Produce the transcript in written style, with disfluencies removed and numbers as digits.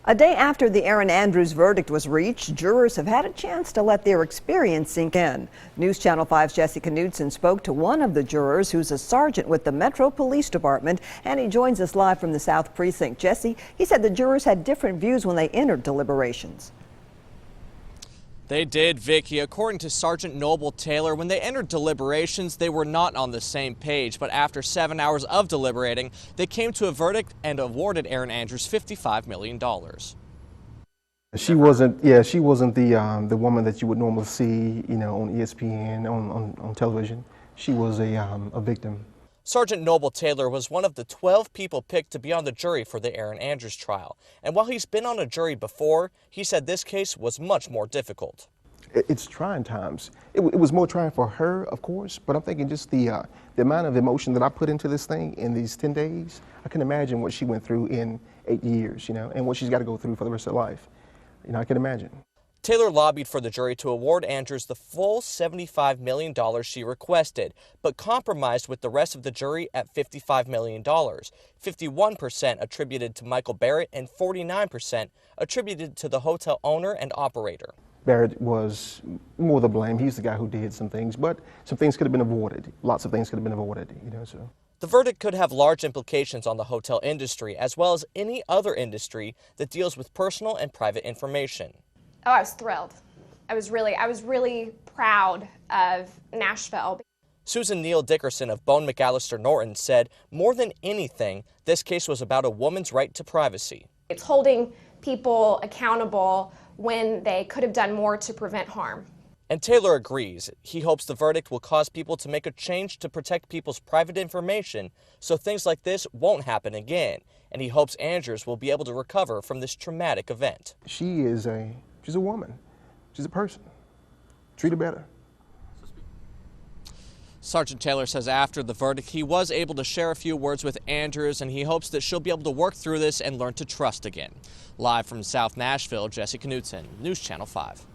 A day after the Erin Andrews verdict was reached, jurors have had a chance to let their experience sink in. News Channel 5's Jesse Knudsen spoke to one of the jurors who's a sergeant with the Metro Police Department, and he joins us live from the South Precinct. Jesse, he said the jurors had different views when they entered deliberations. They did, Vicky. According to Sergeant Noble Taylor, when they entered deliberations, they were not on the same page. But after 7 hours of deliberating, they came to a verdict and awarded Erin Andrews $55 million. She wasn't the woman that you would normally see, on ESPN, on television. She was a victim. Sergeant Noble Taylor was one of the 12 people picked to be on the jury for the Erin Andrews trial. And while he's been on a jury before, he said this case was much more difficult. It's trying times. It was more trying for her, of course, but I'm thinking just the amount of emotion that I put into this thing in these 10 days, I can imagine what she went through in 8 years, and what she's got to go through for the rest of her life. I can imagine. Taylor lobbied for the jury to award Andrews the full $75 million she requested, but compromised with the rest of the jury at $55 million, 51% attributed to Michael Barrett and 49% attributed to the hotel owner and operator. Barrett was more the blame. He's the guy who did some things, but some things could have been avoided. Lots of things could have been avoided, so. The verdict could have large implications on the hotel industry, as well as any other industry that deals with personal and private information. Oh, I was thrilled. I was really proud of Nashville. Susan Neal Dickerson of Bone McAllister Norton said, more than anything, this case was about a woman's right to privacy. It's holding people accountable when they could have done more to prevent harm. And Taylor agrees. He hopes the verdict will cause people to make a change to protect people's private information so things like this won't happen again. And he hopes Andrews will be able to recover from this traumatic event. She's a woman. She's a person. Treat her better. Sergeant Taylor says after the verdict, he was able to share a few words with Andrews, and he hopes that she'll be able to work through this and learn to trust again. Live from South Nashville, Jesse Knudsen, News Channel 5.